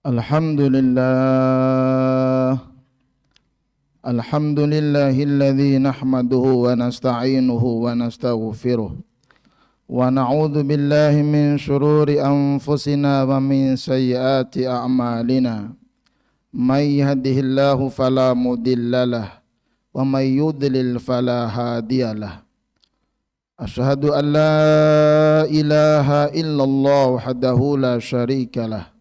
Alhamdulillah, alhamdulillahilladzi nahmaduhu wa nasta'inuhu wa nastaghfiruh wa na'udzu billahi min syururi anfusina wa min sayyiati a'malina. May yahdihillahu fala mudhillalah wa may yudlil fala hadiyalah. Asyhadu an la ilaha illallah wahdahu la syarikalah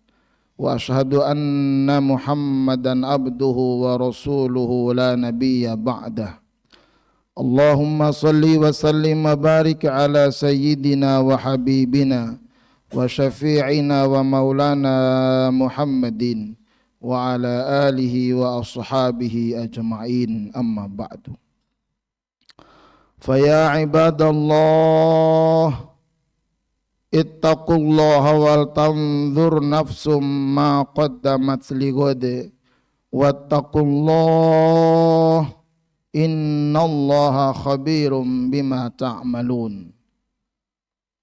wa asyhadu anna Muhammadan abduhu wa rasuluhu la nabiyya ba'dah. Allahumma salli wa sallim wa barik ala sayyidina wa habibina wa syafi'ina wa maulana Muhammadin wa ala alihi wa ashabihi ajma'in, amma ba'du. Fa ya ibadallah, ittaqullaha wal tanzur nafsum ma qaddamat lighad wattaqullah innallaha khabirum bima ta'malun.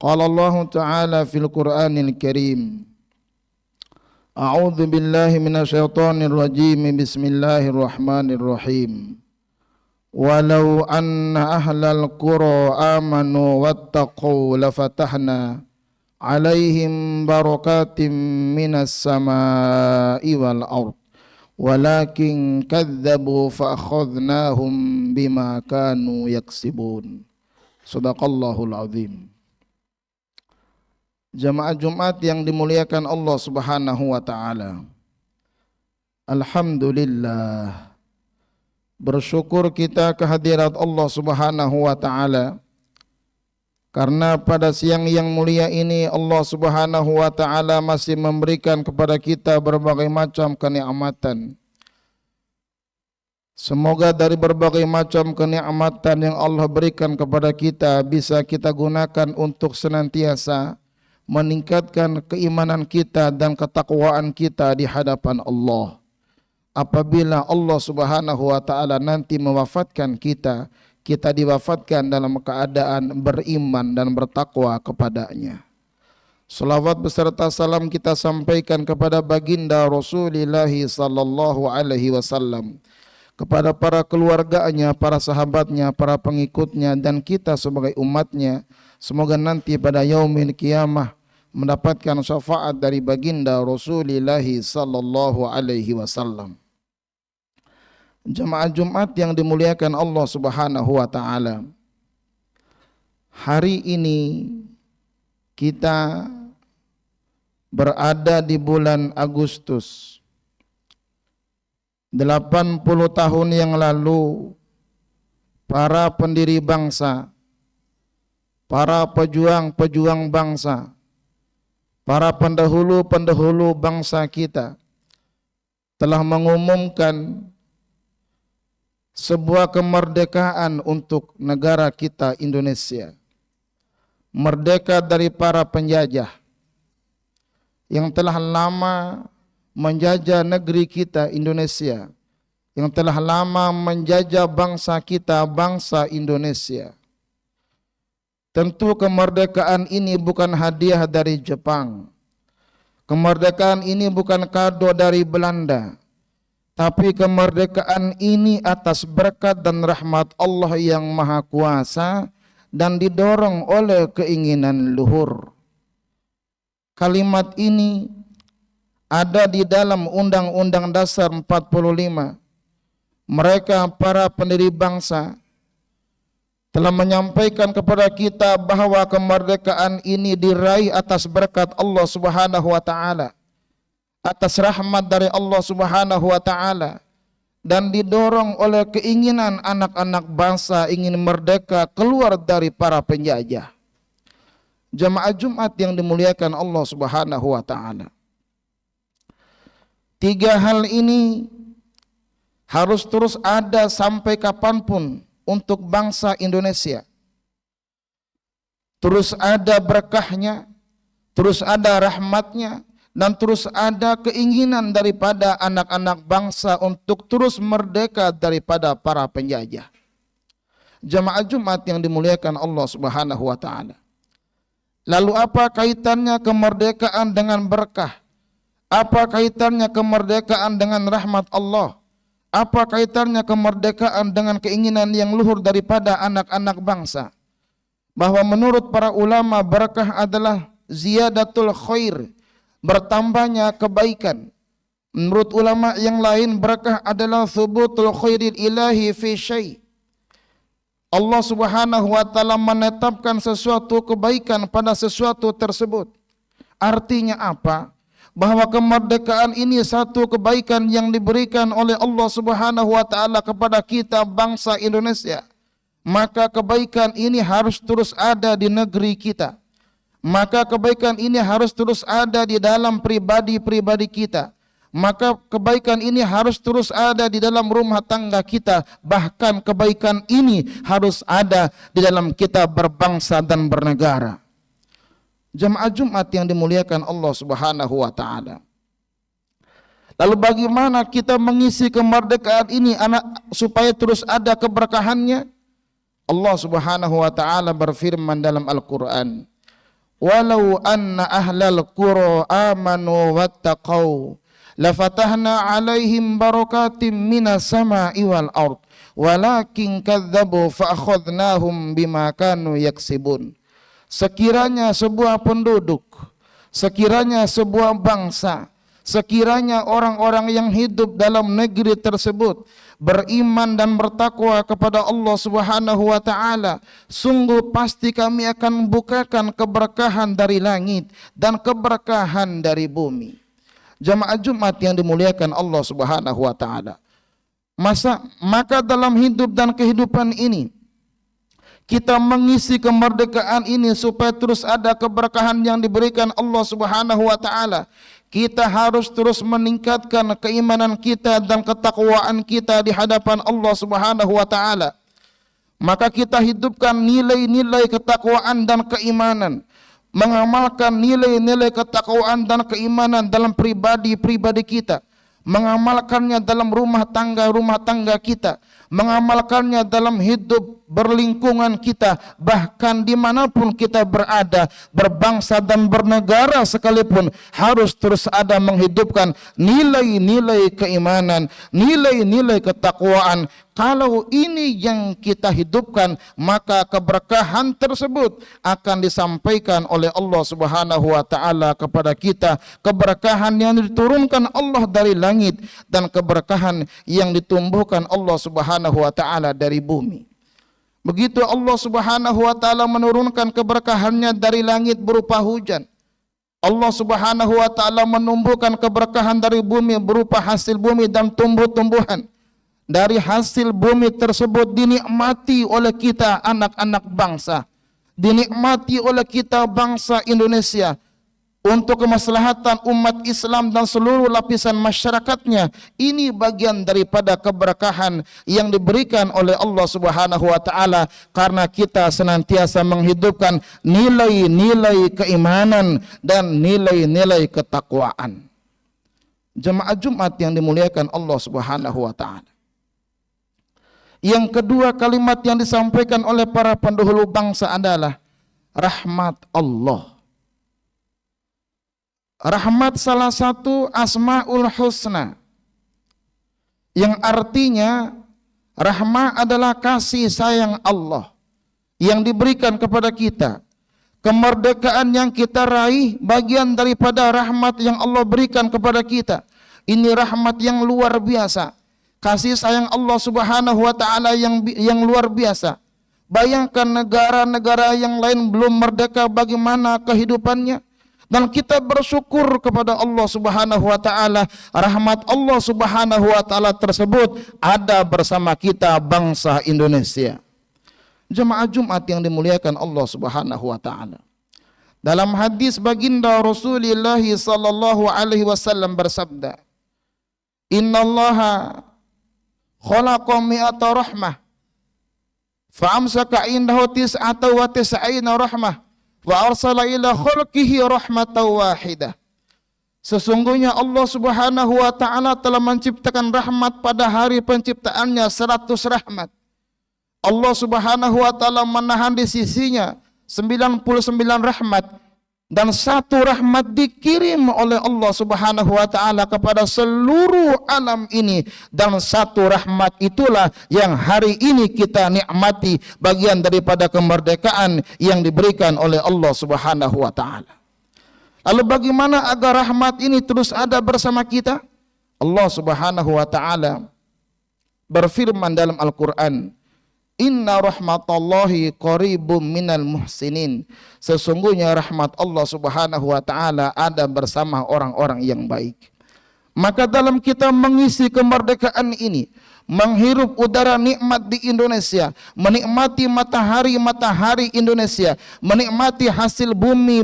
Qala Allah Ta'ala fil Qur'anil Karim, a'udzu billahi minasyaitonir rajim, bismillahirrahmanirrahim. Walau anna ahlal qura amanu wattaqu lafatahna alaihim barakatim minas samai wal ard walakin kadzabu fa akhadnahum bima kanu yaksibun. Shadaqallahul azim. Jamaah Jumat yang dimuliakan Allah Subhanahu wa taala, alhamdulillah, bersyukur kita kehadirat Allah Subhanahu wa taala karena pada siang yang mulia ini Allah Subhanahu wa taala masih memberikan kepada kita berbagai macam kenikmatan. Semoga dari berbagai macam kenikmatan yang Allah berikan kepada kita bisa kita gunakan untuk senantiasa meningkatkan keimanan kita dan ketakwaan kita di hadapan Allah. Apabila Allah Subhanahu wa taala nanti mewafatkan kita, kita diwafatkan dalam keadaan beriman dan bertakwa kepadanya. Salawat beserta salam kita sampaikan kepada baginda Rasulullah sallallahu alaihi wasallam, kepada para keluarganya, para sahabatnya, para pengikutnya, dan kita sebagai umatnya. Semoga nanti pada yaumil qiyamah mendapatkan syafaat dari baginda Rasulullah sallallahu alaihi wasallam. Jemaah Jumat yang dimuliakan Allah Subhanahu wa taala, hari ini kita berada di bulan Agustus. 80 tahun yang lalu para pendiri bangsa, para pejuang-pejuang bangsa, para pendahulu-pendahulu bangsa kita telah mengumumkan sebuah kemerdekaan untuk negara kita Indonesia. Merdeka dari para penjajah yang telah lama menjajah negeri kita Indonesia, yang telah lama menjajah bangsa kita, bangsa Indonesia. Tentu kemerdekaan ini bukan hadiah dari Jepang. Kemerdekaan ini bukan kado dari Belanda. Tapi kemerdekaan ini atas berkat dan rahmat Allah yang Maha Kuasa dan didorong oleh keinginan luhur. Kalimat ini ada di dalam Undang-Undang Dasar 45. Mereka para pendiri bangsa telah menyampaikan kepada kita bahwa kemerdekaan ini diraih atas berkat Allah Subhanahu wa taala, atas rahmat dari Allah Subhanahu wa taala, dan didorong oleh keinginan anak-anak bangsa ingin merdeka keluar dari para penjajah. Jemaah Jumat yang dimuliakan Allah Subhanahu wa taala, 3 hal ini harus terus ada sampai kapanpun untuk bangsa Indonesia. Terus ada berkahnya, terus ada rahmatnya, dan terus ada keinginan daripada anak-anak bangsa untuk terus merdeka daripada para penjajah. Jamaah Jumat yang dimuliakan Allah Subhanahu wa taala. Lalu apa kaitannya kemerdekaan dengan berkah? Apa kaitannya kemerdekaan dengan rahmat Allah? Apa kaitannya kemerdekaan dengan keinginan yang luhur daripada anak-anak bangsa? Bahwa menurut para ulama, barakah adalah ziyadatul khair, bertambahnya kebaikan. Menurut ulama yang lain, barakah adalah thubutul khairil ilahi fi syai'. Allah Subhanahu wa taala menetapkan sesuatu kebaikan pada sesuatu tersebut. Artinya apa? Bahwa kemerdekaan ini satu kebaikan yang diberikan oleh Allah Subhanahu wa taala kepada kita bangsa Indonesia. Maka kebaikan ini harus terus ada di negeri kita. Maka kebaikan ini harus terus ada di dalam pribadi-pribadi kita. Maka kebaikan ini harus terus ada di dalam rumah tangga kita. Bahkan kebaikan ini harus ada di dalam kita berbangsa dan bernegara. Jemaah Jumat yang dimuliakan Allah Subhanahu wa taala. Lalu bagaimana kita mengisi kemerdekaan ini supaya terus ada keberkahannya? Allah Subhanahu wa taala berfirman dalam Al-Qur'an, "Walau anna ahlal qura amanu wattaqau lafatahna 'alaihim barakatim minas sama'i wal ard walakin kadzdzabu fa akhadnahum bima kanu yaksibun." Sekiranya sebuah penduduk, sekiranya sebuah bangsa, sekiranya orang-orang yang hidup dalam negeri tersebut beriman dan bertakwa kepada Allah Subhanahu wa taala, sungguh pasti kami akan bukakan keberkahan dari langit dan keberkahan dari bumi. Jamaah Jumat yang dimuliakan Allah Subhanahu wa taala. Maka dalam hidup dan kehidupan ini kita mengisi kemerdekaan ini supaya terus ada keberkahan yang diberikan Allah Subhanahu wa taala. Kita harus terus meningkatkan keimanan kita dan ketakwaan kita di hadapan Allah Subhanahu wa taala. Maka kita hidupkan nilai-nilai ketakwaan dan keimanan, mengamalkan nilai-nilai ketakwaan dan keimanan dalam pribadi-pribadi kita, mengamalkannya dalam rumah tangga kita, mengamalkannya dalam hidup berlingkungan kita, bahkan dimanapun kita berada, berbangsa dan bernegara sekalipun, harus terus ada menghidupkan nilai-nilai keimanan, nilai-nilai ketakwaan. Kalau ini yang kita hidupkan, maka keberkahan tersebut akan disampaikan oleh Allah Subhanahu wa taala kepada kita, keberkahan yang diturunkan Allah dari langit dan keberkahan yang ditumbuhkan Allah Subhanahu wa taala dari bumi. Begitu Allah Subhanahu wa taala menurunkan keberkahannya dari langit berupa hujan. Allah Subhanahu wa taala menumbuhkan keberkahan dari bumi berupa hasil bumi dan tumbuh-tumbuhan. Dari hasil bumi tersebut dinikmati oleh kita anak-anak bangsa, dinikmati oleh kita bangsa Indonesia untuk kemaslahatan umat Islam dan seluruh lapisan masyarakatnya. Ini bagian daripada keberkahan yang diberikan oleh Allah Subhanahu wa taala karena kita senantiasa menghidupkan nilai-nilai keimanan dan nilai-nilai ketakwaan. Jemaah Jumat yang dimuliakan Allah Subhanahu wa taala. Yang kedua, kalimat yang disampaikan oleh para pendahulu bangsa adalah rahmat Allah. Rahmat salah satu asmaul husna, yang artinya rahmat adalah kasih sayang Allah yang diberikan kepada kita. Kemerdekaan yang kita raih bagian daripada rahmat yang Allah berikan kepada kita. Ini rahmat yang luar biasa, kasih sayang Allah Subhanahu wa taala yang luar biasa. Bayangkan negara-negara yang lain belum merdeka bagaimana kehidupannya, dan kita bersyukur kepada Allah Subhanahu wa taala, rahmat Allah Subhanahu wa taala tersebut ada bersama kita bangsa Indonesia. Jemaah Jumat yang dimuliakan Allah Subhanahu wa taala. Dalam hadis baginda Rasulullah sallallahu alaihi wasallam bersabda, "Innallaha khalaqa mi'ata rahmah fa amsaka indahu tis'ata wa tis'ina rahmah wa arsala ila khalqihi rahmatan wahidah." Sesungguhnya Allah Subhanahu wa taala telah menciptakan rahmat pada hari penciptaannya 100 rahmat. Allah Subhanahu wa taala menahan di sisinya 99 rahmat Dan satu rahmat dikirim oleh Allah Subhanahu wa taala kepada seluruh alam ini, dan satu rahmat itulah yang hari ini kita nikmati, bagian daripada kemerdekaan yang diberikan oleh Allah Subhanahu wa taala. Lalu bagaimana agar rahmat ini terus ada bersama kita? Allah Subhanahu wa taala berfirman dalam Al-Qur'an, Inna rahmatallahi qaribum minal muhsinin. Sesungguhnya rahmat Allah Subhanahu wa taala ada bersama orang-orang yang baik. Maka dalam kita mengisi kemerdekaan ini, menghirup udara nikmat di Indonesia, menikmati matahari Indonesia, menikmati hasil bumi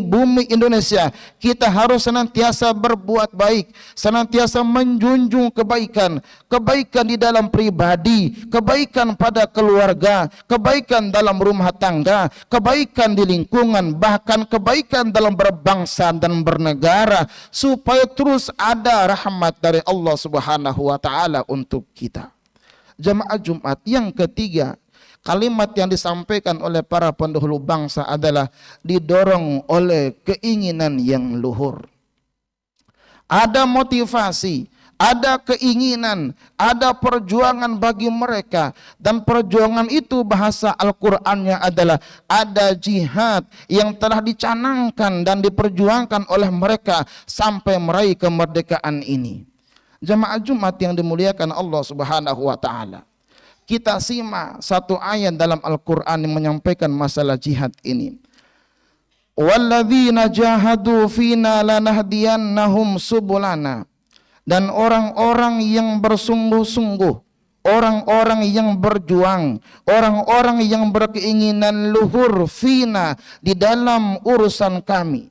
Indonesia, kita harus senantiasa berbuat baik, senantiasa menjunjung kebaikan, kebaikan di dalam pribadi, kebaikan pada keluarga, kebaikan dalam rumah tangga, kebaikan di lingkungan, bahkan kebaikan dalam berbangsa dan bernegara, supaya terus ada rahmat dari Allah Subhanahu wa taala untuk kita. Jamaah Jumat, yang ketiga, kalimat yang disampaikan oleh para pendahulu bangsa adalah didorong oleh keinginan yang luhur. Ada motivasi, ada keinginan, ada perjuangan bagi mereka, dan perjuangan itu bahasa Al-Qur'annya adalah ada jihad yang telah dicanangkan dan diperjuangkan oleh mereka sampai meraih kemerdekaan ini. Jamaah Jumat yang dimuliakan Allah Subhanahu wa taala. Kita simak satu ayat dalam Al-Qur'an yang menyampaikan masalah jihad ini. Walladzina jahadu fina lanahdiyannahum subulana. Dan orang-orang yang bersungguh-sungguh, orang-orang yang berjuang, orang-orang yang berkeinginan luhur fina di dalam urusan kami,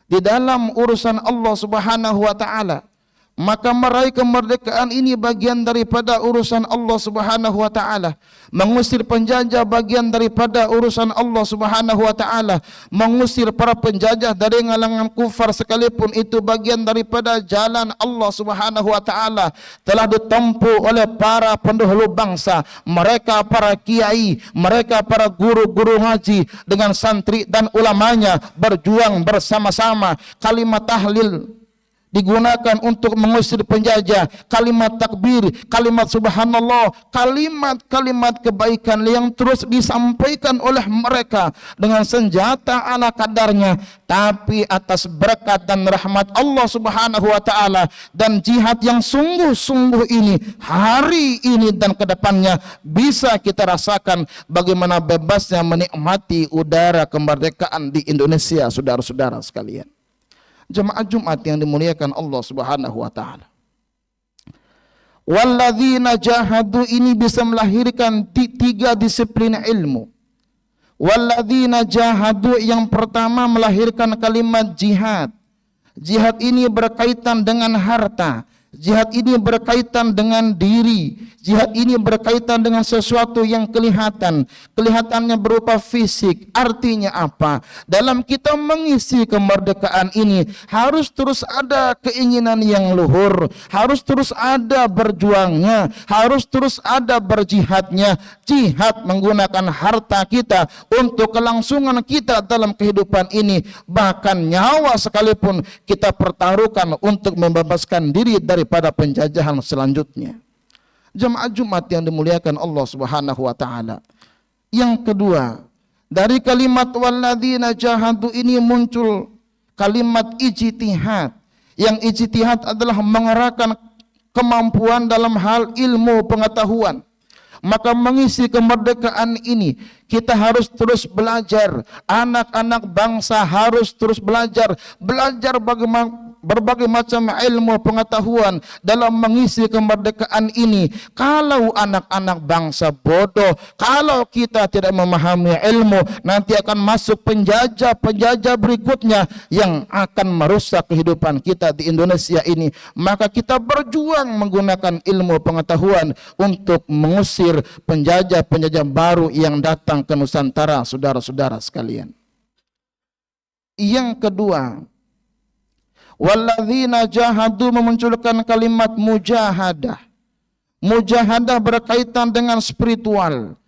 di dalam urusan Allah Subhanahu wa taala, maka meraih kemerdekaan ini bagian daripada urusan Allah Subhanahu wa taala. Mengusir penjajah bagian daripada urusan Allah Subhanahu wa taala. Mengusir para penjajah dari kalangan kufar sekalipun itu bagian daripada jalan Allah Subhanahu wa taala. Telah ditempuh oleh para pendahulu bangsa, mereka para kiai, mereka para guru-guru ngaji dengan santri dan ulamanya berjuang bersama-sama. Kalimat tahlil digunakan untuk mengusir penjajah, kalimat takbir, kalimat subhanallah, kalimat-kalimat kebaikan yang terus disampaikan oleh mereka dengan senjata ala kadarnya, tapi atas berkat dan rahmat Allah Subhanahu wa taala dan jihad yang sungguh-sungguh ini, hari ini dan kedepannya bisa kita rasakan bagaimana bebasnya menikmati udara kemerdekaan di Indonesia, saudara-saudara sekalian. Jemaah Jumat yang dimuliakan Allah Subhanahu wa taala. Walladzina jahadu ini bisa melahirkan tiga disiplin ilmu. Walladzina jahadu yang pertama melahirkan kalimat jihad. Jihad ini berkaitan dengan harta. Jihad ini berkaitan dengan diri. Jihad ini berkaitan dengan sesuatu yang kelihatan. Kelihatannya berupa fisik. Artinya apa? Dalam kita mengisi kemerdekaan ini harus terus ada keinginan yang luhur, harus terus ada berjuangnya, harus terus ada berjihadnya. Jihad menggunakan harta kita untuk kelangsungan kita dalam kehidupan ini. Bahkan nyawa sekalipun kita pertaruhkan untuk membebaskan diri daripada penjajahan selanjutnya. Jemaah Jumat yang dimuliakan Allah Subhanahu wa taala. Yang kedua, dari kalimat walladzina jahadu ini muncul kalimat ijtihad. Yang ijtihad adalah mengerahkan kemampuan dalam hal ilmu pengetahuan. Maka mengisi kemerdekaan ini kita harus terus belajar. Anak-anak bangsa harus terus belajar bagaimana berbagai macam ilmu pengetahuan dalam mengisi kemerdekaan ini. Kalau anak-anak bangsa bodoh, kalau kita tidak memahami ilmu, nanti akan masuk penjajah berikutnya yang akan merusak kehidupan kita di Indonesia ini. Maka kita berjuang menggunakan ilmu pengetahuan untuk mengusir penjajah baru yang datang ke Nusantara, saudara-saudara sekalian. Yang kedua, walladzina jahadu memunculkan kalimat mujahadah. Mujahadah berkaitan dengan spiritual,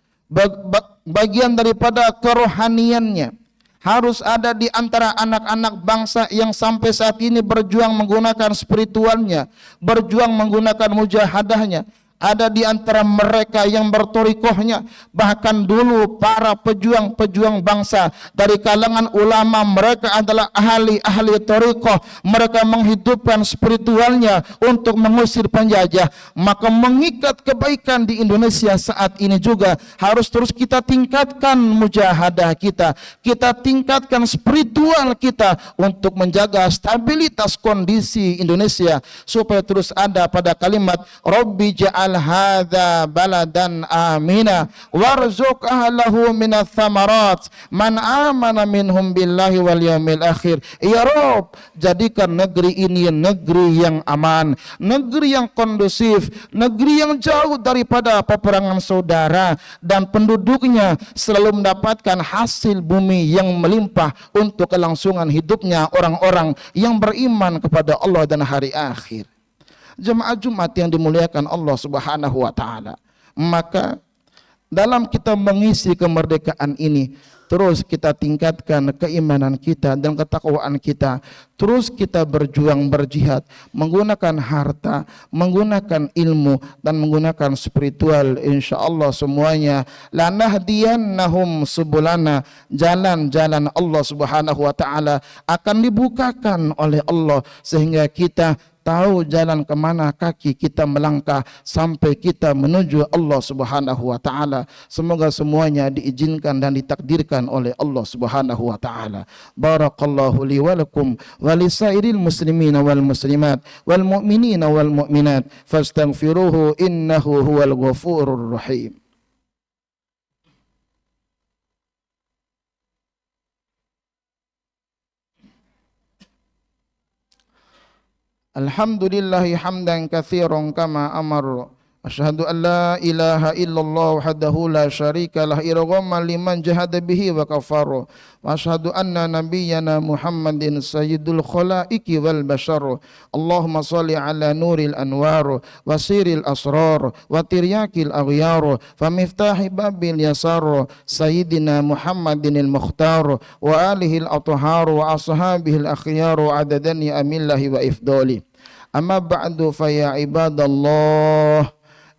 bagian daripada kerohaniannya. Harus ada di antara anak-anak bangsa yang sampai saat ini berjuang menggunakan spiritualnya, berjuang menggunakan mujahadahnya. Ada di antara mereka yang bertorikohnya. Bahkan dulu para pejuang-pejuang bangsa dari kalangan ulama, mereka adalah ahli-ahli torikoh. Mereka menghidupkan spiritualnya untuk mengusir penjajah. Maka mengikat kebaikan di Indonesia saat ini juga harus terus kita tingkatkan mujahadah kita. Kita tingkatkan spiritual kita untuk menjaga stabilitas kondisi Indonesia supaya terus ada pada kalimat Rabbi ja'al hadza baladan amina warzuq ahlahu minats tsamarat man amana minhum billahi wal yaumil akhir. Ya Rabb, jadikan negeri ini negeri yang aman, negeri yang kondusif, negeri yang jauh daripada peperangan saudara, dan penduduknya selalu mendapatkan hasil bumi yang melimpah untuk kelangsungan hidupnya orang-orang yang beriman kepada Allah dan hari akhir. Jemaah Jumat yang dimuliakan Allah Subhanahu wa taala. Maka dalam kita mengisi kemerdekaan ini, terus kita tingkatkan keimanan kita dan ketakwaan kita. Terus kita berjuang berjihad menggunakan harta, menggunakan ilmu, dan menggunakan spiritual. InsyaAllah semuanya lanahdiyannahum subulana, jalan-jalan Allah Subhanahu wa taala akan dibukakan oleh Allah sehingga kita tahu jalan kemana kaki kita melangkah sampai kita menuju Allah Subhanahu wa taala. Semoga semuanya diizinkan dan ditakdirkan oleh Allah Subhanahu wa taala. Barakallahu li wa lakum wa lisairil muslimina wal muslimat wal mu'minina wal mu'minat fastaghfiruhu innahu huwal ghafurur rahim. Alhamdulillahi hamdan katsiran kama amar. Asyhadu an la ilaha illallah wahdahu la syarika lah irghaman liman jahada bihi wa kafara. Wa asyhadu anna nabiyyana Muhammadin sayyidul khalaiqi wal bashar. Allahumma shalli ala nuril anwar wa siril asrar wa tiryakil aghyar fa miftahi babil yasar sayyidina Muhammadin al mukhtar wa alihi al athhar wa ashabihi al akhyar adadani amillahi wa ifdali. Amma ba'du fa ya ibadallah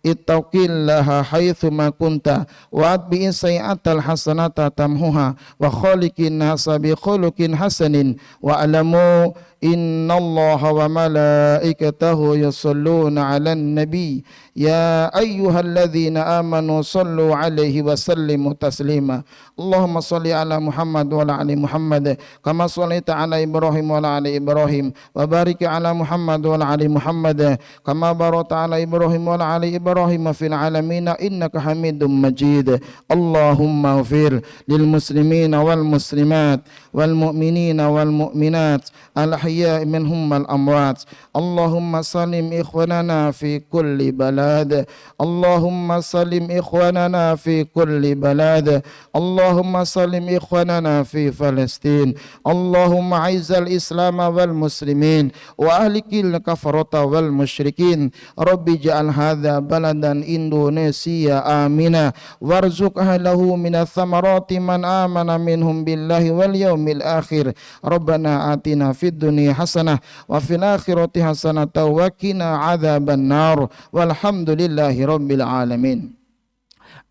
ittaqillaha haitsu ma kunta wa atbi'is sayyi'atal hasanata tamhuha wa khaliqin nasa bi khuluqin hasanin wa alamu innallaha wa malaikatahu yusholluna 'alan nabi ya ayyuhalladzina amanu shallu 'alaihi wa sallimu taslima. Allahumma shalli ala Muhammad wa ala ali Muhammad kama shallaita ala Ibrahim wa ala ali Ibrahim wa barik ala Muhammad wa ala ali Muhammad kama barakta ala Ibrahim wa ala ali Ibrahim fil alamin innaka Hamidum Majid. Allahumma ighfir lil muslimina wal muslimat wal mu'minina wal mu'minat al ahya'i minhum wal amwat. Allahumma salim ikhwanana fi kulli balad. Allahumma salim ikhwanana fi kulli balad. Allahumma salim ikhwanana fi Palestin. Allahumma aizal Islam wal muslimin wa ahlikil kafarata wal musyrikin. Rabbi ja'al hadha baladan Indonesia amina warzuq ahlahu minats thamarati man amana minhum billahi wal yaumil akhir. Rabbana atina fid dunya hasanah wa fil akhirati hasanah wa qina adzaban nar walhamdulillahi rabbil alamin.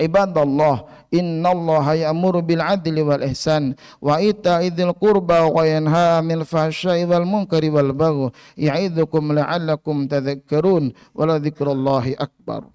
Ibadallah, innallaha ya'muru bil adli wal ihsan wa ita'i dzil qurba wa yanha 'anil fahsya'i wal munkari wal baghi ya'idzukum la'allakum tadhakkarun wa la dzikrullahi akbar.